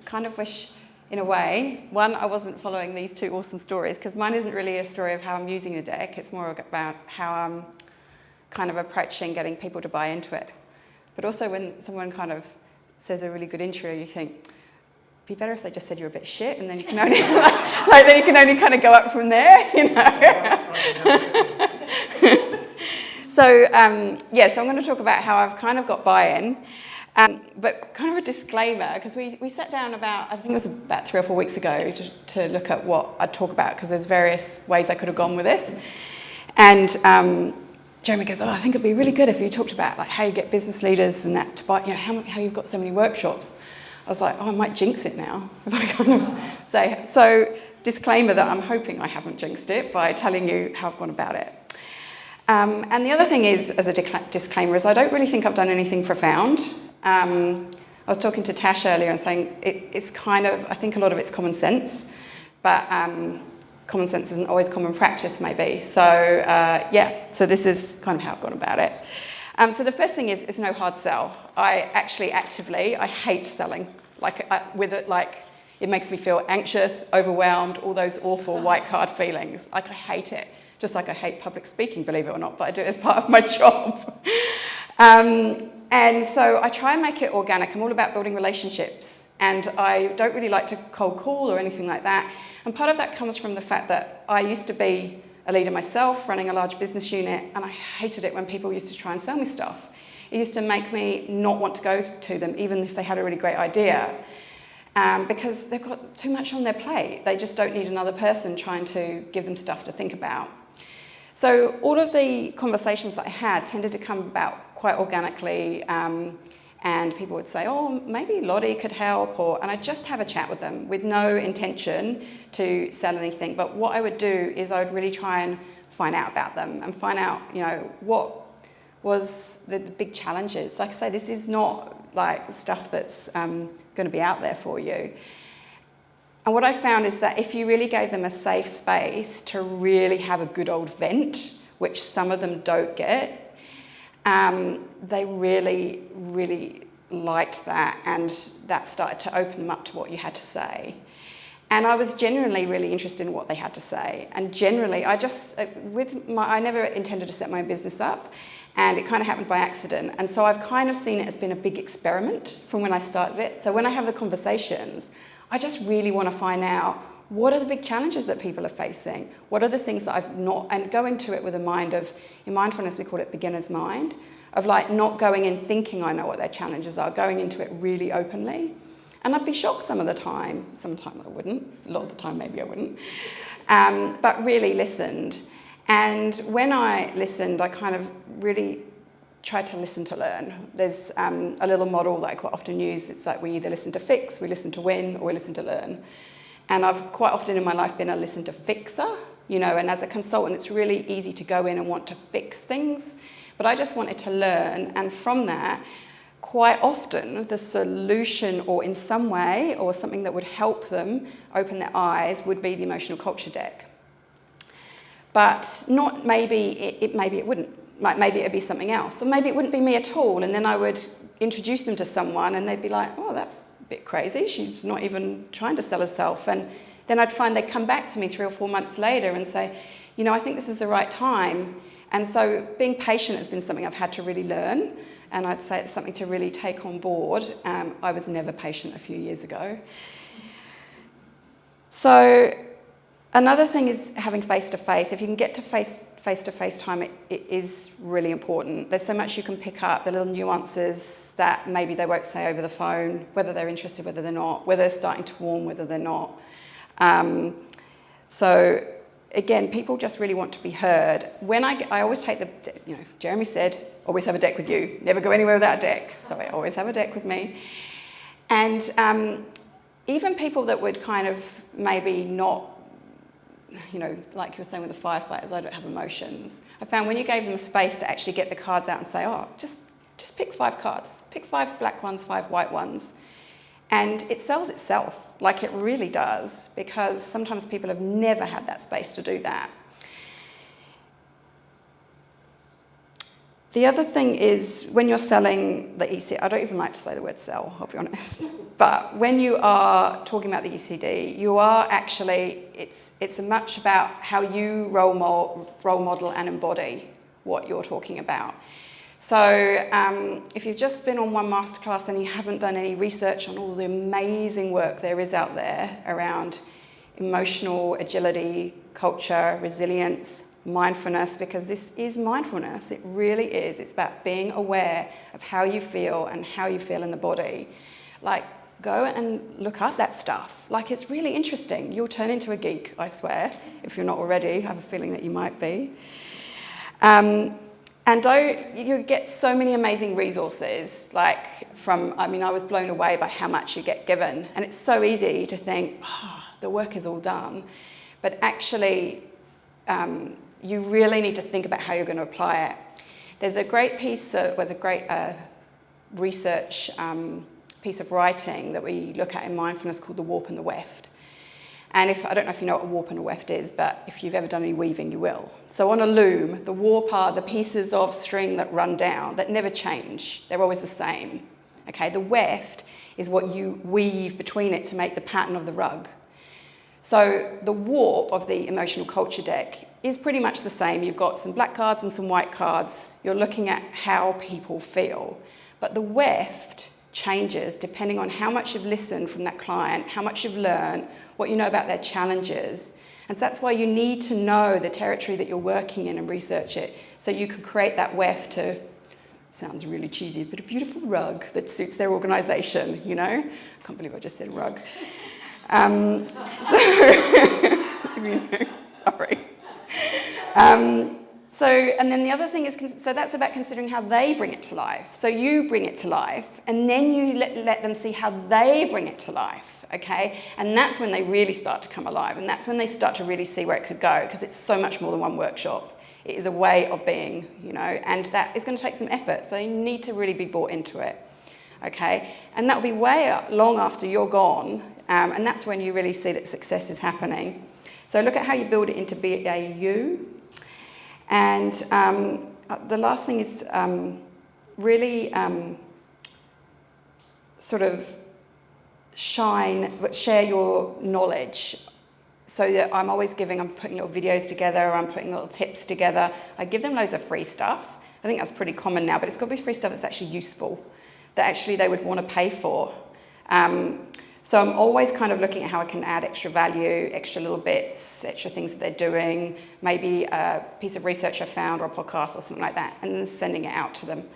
kind of wish, in a way, one, I wasn't following these two awesome stories, because mine isn't really a story of how I'm using the deck, it's more about how I'm kind of approaching getting people to buy into it. But also when someone kind of says a really good intro, you think, it'd be better if they just said you're a bit shit, and then you can only, then you can only kind of go up from there, you know. So, so I'm going to talk about how I've kind of got buy-in, but kind of a disclaimer, because we sat down about, I think it was about 3 or 4 weeks ago, to look at what I'd talk about, because there's various ways I could have gone with this. And Jeremy goes, I think it'd be really good if you talked about like how you get business leaders and that to buy, you know, how you've got so many workshops. I was like, I might jinx it now, if I kind of say. So, disclaimer that I'm hoping I haven't jinxed it by telling you how I've gone about it. And the other thing is, as a disclaimer, is I don't really think I've done anything profound. I was talking to Tash earlier and saying it's kind of, I think a lot of it's common sense, but common sense isn't always common practice, maybe. So, so this is kind of how I've gone about it. So the first thing is no hard sell. I actually actively, I hate selling. It makes me feel anxious, overwhelmed, all those awful white card feelings. Like, I hate it. Just like I hate public speaking, believe it or not, but I do it as part of my job. And so I try and make it organic. I'm all about building relationships, and I don't really like to cold call or anything like that. And part of that comes from the fact that I used to be a leader myself, running a large business unit, and I hated it when people used to try and sell me stuff. It used to make me not want to go to them, even if they had a really great idea, because they've got too much on their plate. They just don't need another person trying to give them stuff to think about. So all of the conversations that I had tended to come about quite organically, and people would say, oh, maybe Lottie could help, and I'd just have a chat with them with no intention to sell anything. But what I would do is I would really try and find out about them and find out, you know, what was the big challenges. Like I say, this is not like stuff that's going to be out there for you. And what I found is that if you really gave them a safe space to really have a good old vent, which some of them don't get, they really, really liked that, and that started to open them up to what you had to say. And I was genuinely really interested in what they had to say. And generally, I never intended to set my own business up, and it kind of happened by accident. And so I've kind of seen it as been a big experiment from when I started it. So when I have the conversations, I just really want to find out, what are the big challenges that people are facing? What are the things that I've not, and go into it with a mind of, in mindfulness we call it beginner's mind, of like not going in thinking I know what their challenges are, going into it really openly. And I'd be shocked some of the time. Sometimes I wouldn't. A lot of the time maybe I wouldn't. But really listened. And when I listened, I kind of really tried to listen to learn. There's a little model that I quite often use. It's like we either listen to fix, we listen to win, or we listen to learn. And I've quite often in my life been a listen to fixer, you know, and as a consultant, it's really easy to go in and want to fix things. But I just wanted to learn, and from that, quite often the solution, or in some way, or something that would help them open their eyes, would be the emotional culture deck. But not maybe maybe it wouldn't. Like maybe it'd be something else, or maybe it wouldn't be me at all, and then I would introduce them to someone and they'd be like, oh, that's a bit crazy, she's not even trying to sell herself. And then I'd find they'd come back to me 3 or 4 months later and say, you know, I think this is the right time. And so being patient has been something I've had to really learn, and I'd say it's something to really take on board. I was never patient a few years ago. So another thing is having face-to-face. If you can get to face-to-face time, it is really important. There's so much you can pick up, the little nuances that maybe they won't say over the phone, whether they're interested, whether they're not, whether they're starting to warm, whether they're not. So again, people just really want to be heard. When I always take Jeremy said, always have a deck with you, never go anywhere without a deck. So I always have a deck with me. And even people that would kind of maybe not, you know, like you were saying with the firefighters, I don't have emotions. I found when you gave them a space to actually get the cards out and say, oh, just pick 5 cards. Pick 5 black ones, 5 white ones. And it sells itself, like it really does, because sometimes people have never had that space to do that. The other thing is when you're selling the ECD, I don't even like to say the word sell, I'll be honest, but when you are talking about the ECD, you are actually, it's much about how you role model and embody what you're talking about. So if you've just been on one masterclass and you haven't done any research on all the amazing work there is out there around emotional agility, culture, resilience, mindfulness, because this is mindfulness, it really is. It's about being aware of how you feel and how you feel in the body. Like, go and look up that stuff. Like, it's really interesting. You'll turn into a geek, I swear, if you're not already. I have a feeling that you might be. And you get so many amazing resources, like from, I mean, I was blown away by how much you get given. And it's so easy to think, oh, the work is all done. But actually, you really need to think about how you're going to apply it. There's a great piece, was a great research piece of writing that we look at in mindfulness called The Warp and the Weft. And I don't know if you know what a warp and a weft is, but if you've ever done any weaving, you will. So on a loom, the warp are the pieces of string that run down, that never change. They're always the same. Okay, the weft is what you weave between it to make the pattern of the rug. So the warp of the emotional culture deck is pretty much the same. You've got some black cards and some white cards. You're looking at how people feel. But the weft changes depending on how much you've listened from that client, how much you've learned, what you know about their challenges. And so that's why you need to know the territory that you're working in and research it, so you can create that weft to, sounds really cheesy, but a beautiful rug that suits their organisation, you know? I can't believe I just said rug. Sorry. And then the other thing is, so that's about considering how they bring it to life. So you bring it to life, and then you let them see how they bring it to life, okay? And that's when they really start to come alive, and that's when they start to really see where it could go, because it's so much more than one workshop. It is a way of being, you know, and that is going to take some effort, so they need to really be bought into it, okay? And that will be way long after you're gone, and that's when you really see that success is happening. So look at how you build it into BAU. And the last thing is really sort of share your knowledge. So that I'm putting little videos together, I'm putting little tips together. I give them loads of free stuff. I think that's pretty common now, but it's got to be free stuff that's actually useful, that actually they would want to pay for. So I'm always kind of looking at how I can add extra value, extra little bits, extra things that they're doing, maybe a piece of research I found or a podcast or something like that, and then sending it out to them.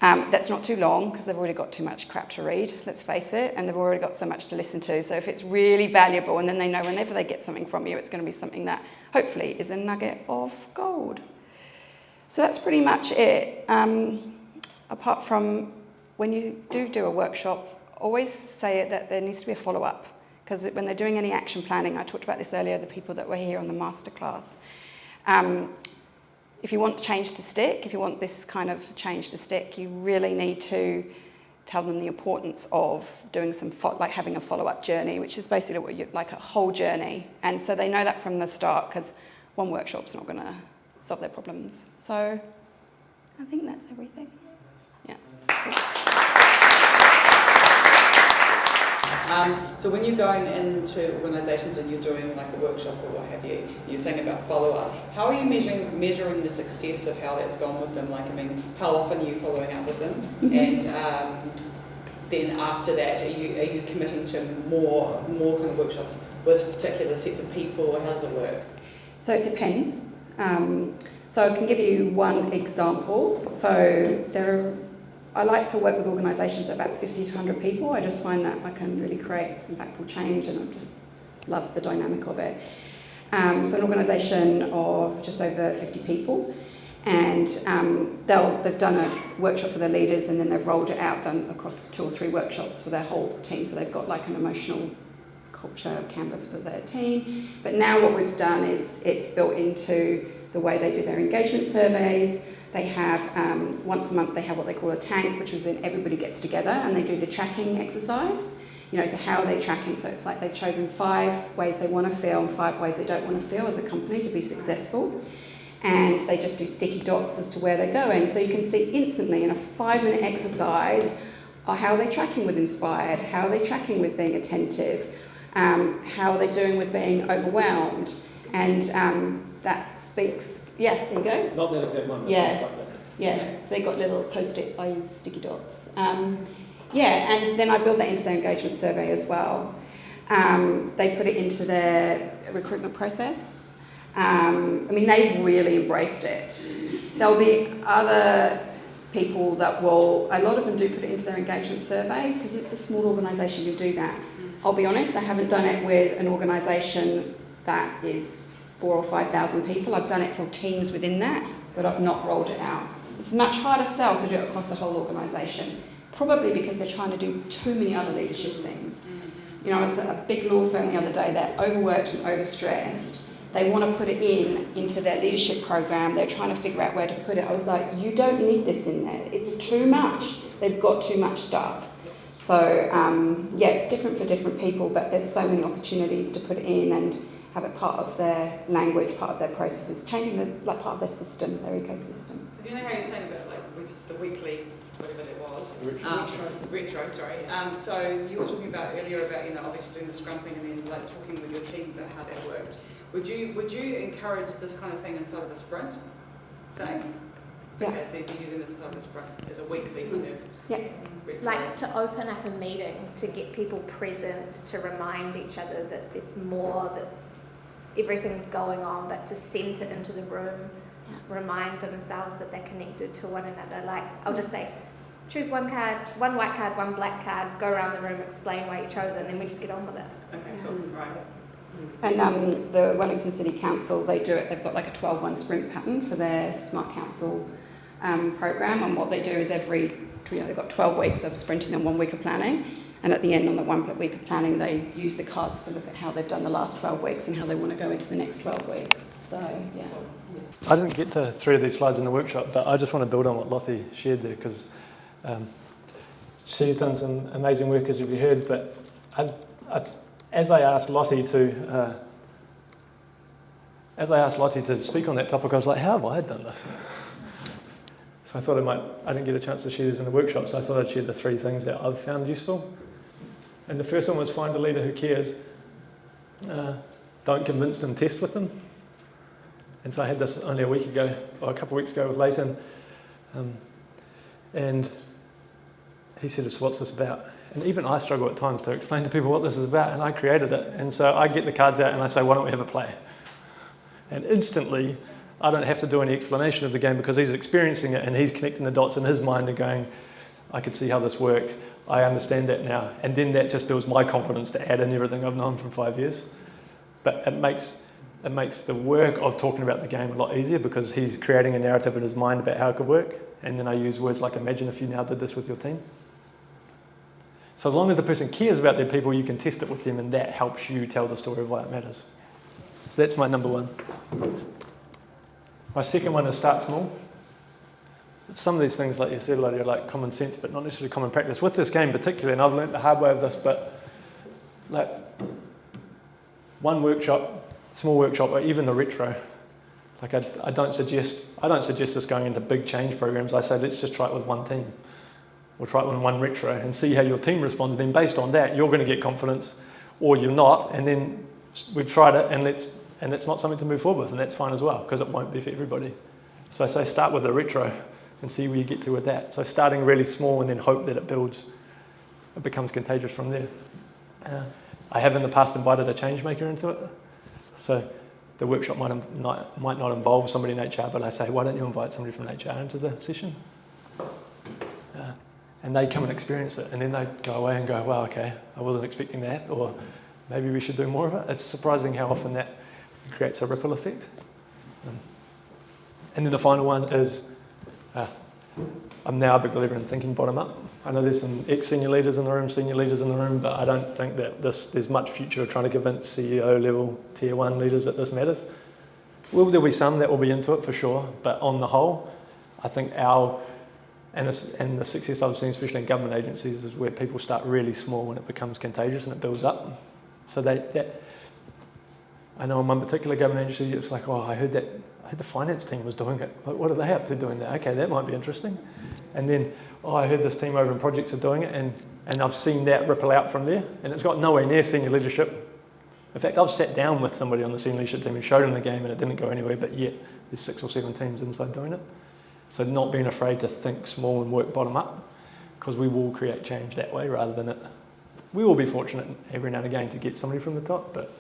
That's not too long, because they've already got too much crap to read, let's face it, and they've already got so much to listen to. So if it's really valuable, and then they know whenever they get something from you, it's going to be something that hopefully is a nugget of gold. So that's pretty much it. Apart from when you do a workshop, always say it that there needs to be a follow-up, because when they're doing any action planning, I talked about this earlier, the people that were here on the masterclass. If you want change to stick, if you want this kind of change to stick, you really need to tell them the importance of doing some, like having a follow-up journey, which is basically what like a whole journey. And so they know that from the start, because one workshop's not going to solve their problems. So I think that's everything. Yeah. So when you're going into organisations and you're doing like a workshop or what have you, you're saying about follow-up, how are you measuring the success of how that's gone with them? Like, I mean, how often are you following up with them? Mm-hmm. And then after that, are you committing to more kind of workshops with particular sets of people, or how does it work? So it depends. So I can give you one example. So I like to work with organisations of about 50 to 100 people. I just find that I can really create impactful change, and I just love the dynamic of it. So an organisation of just over 50 people, and they've done a workshop for their leaders, and then they've rolled it out, done across 2 or 3 workshops for their whole team. So they've got like an emotional culture canvas for their team. But now what we've done is it's built into the way they do their engagement surveys. They have, once a month, they have what they call a tank, which is when everybody gets together and they do the tracking exercise. You know, so how are they tracking? So it's like they've chosen 5 ways they want to feel and 5 ways they don't want to feel as a company to be successful. and they just do sticky dots as to where they're going. So you can see instantly in a 5-minute exercise how are they tracking with inspired, how are they tracking with being attentive, how are they doing with being overwhelmed, and that speaks, there you go. Not that exact one, but Yeah. something like that. Yeah, so they got little post-it, I use sticky dots. And then I build that into their engagement survey as well. They put it into their recruitment process. They've really embraced it. There'll be other people that will, a lot of them do put it into their engagement survey because it's a small organisation who do that. I'll be honest, I haven't done it with an organisation that is 4,000 or 5,000 people. I've done it for teams within that, but I've not rolled it out. It's a much harder sell to do it across the whole organisation, probably because they're trying to do too many other leadership things. You know, it's a big law firm the other day, they're overworked and overstressed. They want to put it into their leadership program. They're trying to figure out where to put it. I was like, you don't need this in there. It's too much. They've got too much stuff. So, it's different for different people, but there's so many opportunities to put it in and have it part of their language, part of their processes, changing part of their system, their ecosystem. Because you know how you're saying about with the weekly, whatever it was, retro. So you were talking about earlier about obviously doing the scrum thing and then talking with your team about how that worked. Would you encourage this kind of thing inside of a sprint? Say, okay, so you'd be using this inside of a sprint as a weekly kind of. Yeah. Like to open up a meeting to get people present, to remind each other that there's more, that everything's going on, but to send it into the room, remind themselves that they're connected to one another. Like, I'll just say, choose one card, one white card, one black card, go around the room, explain why you chose it, and then we just get on with it. Okay, cool, right. And the Wellington City Council, they do it, they've got like a 12-1 sprint pattern for their Smart Council program, and what they do is they've got 12 weeks of sprinting and 1 week of planning, and at the end on the 1 week of planning they use the cards to look at how they've done the last 12 weeks and how they want to go into the next 12 weeks. So, yeah. I didn't get to 3 of these slides in the workshop, but I just want to build on what Lottie shared there, because she's done some amazing work, as you've heard, but as I asked Lottie to speak on that topic, I was like, how have I done this? So I thought I didn't get a chance to share this in the workshop, so I thought I'd share the 3 things that I've found useful. And the first one was find a leader who cares. Don't convince them, test with them. And so I had this only a couple of weeks ago with Leighton. And he said, so what's this about? And even I struggle at times to explain to people what this is about, and I created it. And so I get the cards out and I say, why don't we have a play? And instantly, I don't have to do any explanation of the game because he's experiencing it and he's connecting the dots in his mind and going, I could see how this worked. I understand that now. And then that just builds my confidence to add in everything I've known for 5 years. But it makes the work of talking about the game a lot easier because he's creating a narrative in his mind about how it could work. And then I use words like, imagine if you now did this with your team. So as long as the person cares about their people, you can test it with them, and that helps you tell the story of why it matters. So that's my number 1. My second one is start small. Some of these things, like you said, Lottie, are like common sense, but not necessarily common practice. With this game particularly, and I've learned the hard way of this, but like one workshop, small workshop, or even the retro, like I don't suggest this going into big change programs. I say let's just try it with one team. We'll try it with one retro and see how your team responds. And then based on that, you're going to get confidence, or you're not. And then we've tried it, and it's not something to move forward with, and that's fine as well, because it won't be for everybody. So I say start with the retro and see where you get to with that. So starting really small and then hope that it builds, it becomes contagious from there. I have in the past invited a change maker into it. So the workshop might not involve somebody in HR, but I say, why don't you invite somebody from HR into the session? And they come and experience it, and then they go away and go, wow, okay, I wasn't expecting that, or maybe we should do more of it. It's surprising how often that creates a ripple effect. And then the final one is, I'm now a big believer in thinking bottom up. I know there's some ex-senior leaders in the room, senior leaders in the room, but I don't think that there's much future of trying to convince CEO level, tier 1 leaders that this matters. There'll be some that will be into it for sure, but on the whole, I think the success I've seen, especially in government agencies, is where people start really small and it becomes contagious and it builds up. So I know in one particular government agency, it's like, oh, I heard I heard the finance team was doing it. Like, what are they up to doing that? Okay, that might be interesting. And then, I heard this team over in projects are doing it, and I've seen that ripple out from there, and it's got nowhere near senior leadership. In fact, I've sat down with somebody on the senior leadership team and showed them the game, and it didn't go anywhere, but yet there's 6 or 7 teams inside doing it. So not being afraid to think small and work bottom up, because we will create change that way rather than it. We will be fortunate every now and again to get somebody from the top, but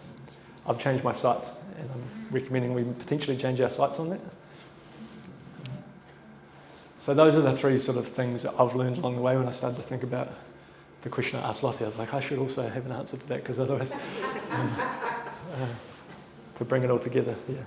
I've changed my sights, and I'm recommending we potentially change our sights on that. So those are the 3 sort of things that I've learned along the way when I started to think about the question I asked Lottie. I was like, I should also have an answer to that, because otherwise, to bring it all together, yeah.